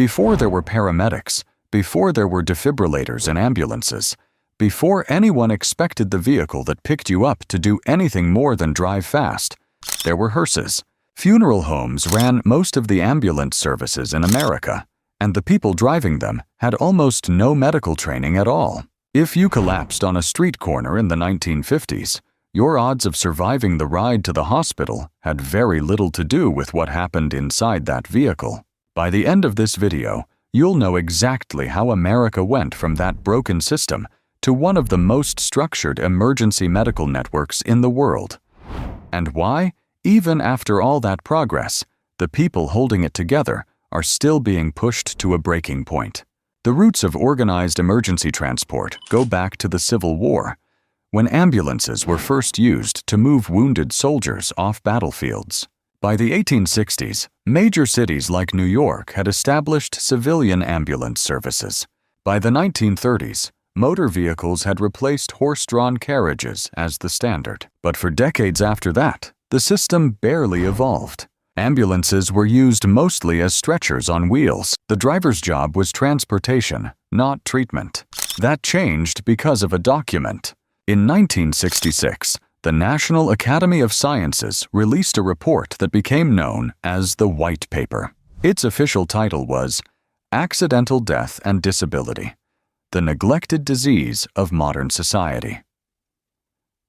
Before there were paramedics, before there were defibrillators and ambulances, before anyone expected the vehicle that picked you up to do anything more than drive fast, there were hearses. Funeral homes ran most of the ambulance services in America, and the people driving them had almost no medical training at all. If you collapsed on a street corner in the 1950s, your odds of surviving the ride to the hospital had very little to do with what happened inside that vehicle. By the end of this video, you'll know exactly how America went from that broken system to one of the most structured emergency medical networks in the world, and why, even after all that progress, the people holding it together are still being pushed to a breaking point. The roots of organized emergency transport go back to the Civil War, when ambulances were first used to move wounded soldiers off battlefields. By the 1860s, major cities like New York had established civilian ambulance services. By the 1930s, motor vehicles had replaced horse-drawn carriages as the standard. But for decades after that, the system barely evolved. Ambulances were used mostly as stretchers on wheels. The driver's job was transportation, not treatment. That changed because of a document. In 1966, the National Academy of Sciences released a report that became known as the White Paper. Its official title was Accidental Death and Disability: The Neglected Disease of Modern Society.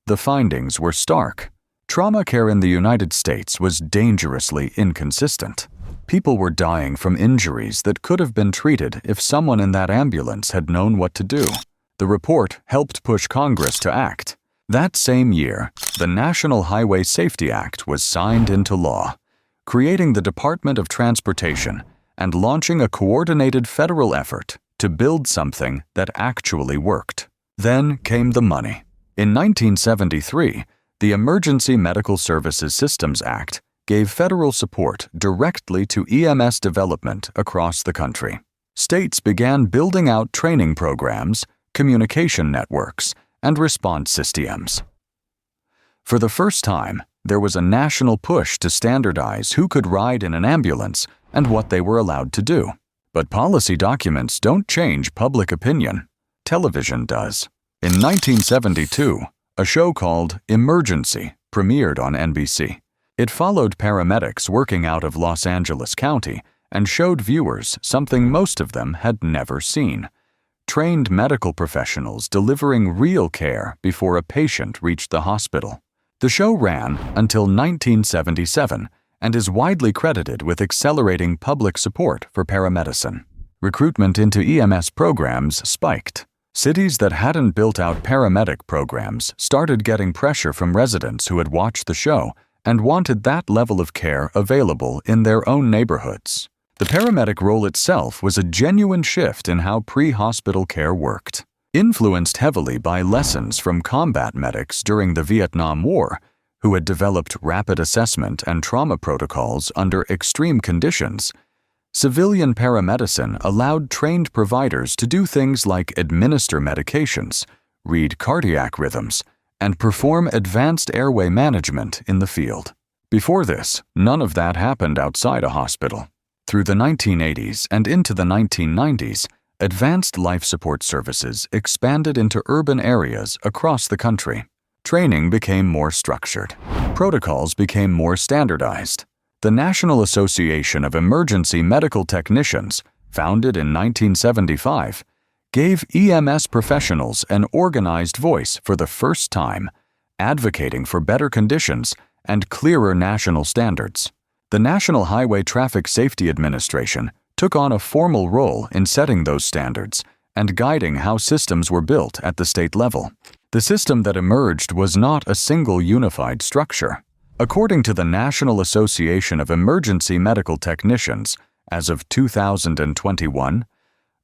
The findings were stark. Trauma care in the United States was dangerously inconsistent. People were dying from injuries that could have been treated if someone in that ambulance had known what to do. The report helped push Congress to act. That same year, the National Highway Safety Act was signed into law, creating the Department of Transportation and launching a coordinated federal effort to build something that actually worked. Then came the money. In 1973, the Emergency Medical Services Systems Act gave federal support directly to EMS development across the country. States began building out training programs, communication networks, and response systems. For the first time, there was a national push to standardize who could ride in an ambulance and what they were allowed to do. But policy documents don't change public opinion. Television does. In 1972, a show called Emergency premiered on NBC. It followed paramedics working out of Los Angeles County and showed viewers something most of them had never seen: trained medical professionals delivering real care before a patient reached the hospital. The show ran until 1977 and is widely credited with accelerating public support for paramedicine. Recruitment into EMS programs spiked. Cities that hadn't built out paramedic programs started getting pressure from residents who had watched the show and wanted that level of care available in their own neighborhoods. The paramedic role itself was a genuine shift in how pre-hospital care worked. Influenced heavily by lessons from combat medics during the Vietnam War, who had developed rapid assessment and trauma protocols under extreme conditions, civilian paramedicine allowed trained providers to do things like administer medications, read cardiac rhythms, and perform advanced airway management in the field. Before this, none of that happened outside a hospital. Through the 1980s and into the 1990s, advanced life support services expanded into urban areas across the country. Training became more structured. Protocols became more standardized. The National Association of Emergency Medical Technicians, founded in 1975, gave EMS professionals an organized voice for the first time, advocating for better conditions and clearer national standards. The National Highway Traffic Safety Administration took on a formal role in setting those standards and guiding how systems were built at the state level. The system that emerged was not a single unified structure. According to the National Association of Emergency Medical Technicians, as of 2021,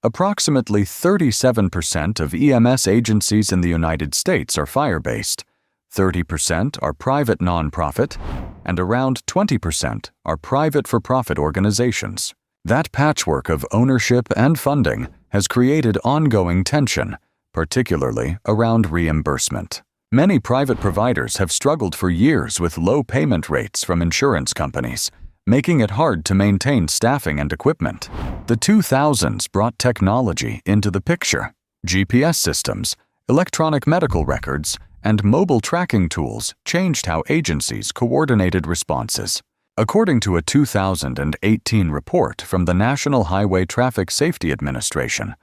approximately 37% of EMS agencies in the United States are fire-based, 30% are private nonprofit, and around 20% are private for-profit organizations. That patchwork of ownership and funding has created ongoing tension, particularly around reimbursement. Many private providers have struggled for years with low payment rates from insurance companies, making it hard to maintain staffing and equipment. The 2000s brought technology into the picture. GPS systems, electronic medical records, and mobile tracking tools changed how agencies coordinated responses. According to a 2018 report from the National Highway Traffic Safety Administration,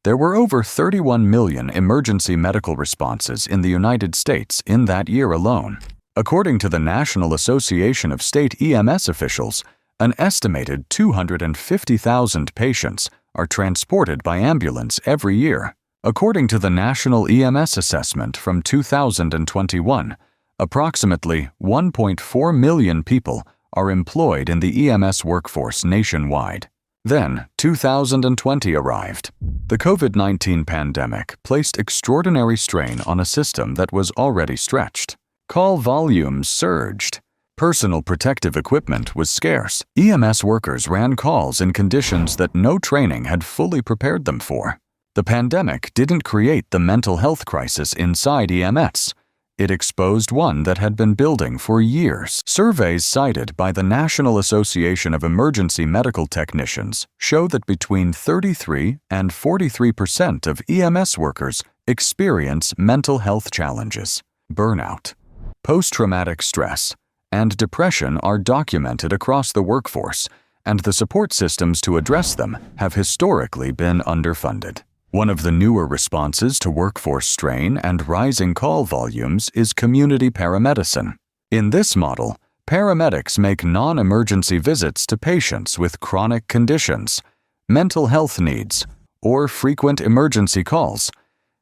there were over 31 million emergency medical responses in the United States in that year alone. According to the National Association of State EMS officials, an estimated 250,000 patients are transported by ambulance every year. According to the National EMS Assessment from 2021, approximately 1.4 million people are employed in the EMS workforce nationwide. Then, 2020 arrived. The COVID-19 pandemic placed extraordinary strain on a system that was already stretched. Call volumes surged. Personal protective equipment was scarce. EMS workers ran calls in conditions that no training had fully prepared them for. The pandemic didn't create the mental health crisis inside EMS. It exposed one that had been building for years. Surveys cited by the National Association of Emergency Medical Technicians show that between 33% and 43% of EMS workers experience mental health challenges. Burnout, post-traumatic stress, and depression are documented across the workforce, and the support systems to address them have historically been underfunded. One of the newer responses to workforce strain and rising call volumes is community paramedicine. In this model, paramedics make non-emergency visits to patients with chronic conditions, mental health needs, or frequent emergency calls,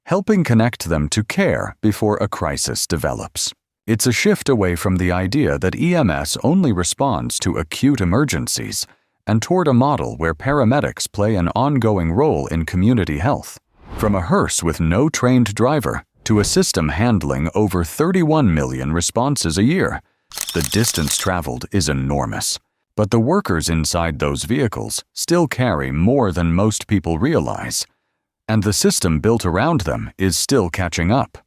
helping connect them to care before a crisis develops. It's a shift away from the idea that EMS only responds to acute emergencies and toward a model where paramedics play an ongoing role in community health. From a hearse with no trained driver to a system handling over 31 million responses a year, the distance traveled is enormous. But the workers inside those vehicles still carry more than most people realize, and the system built around them is still catching up.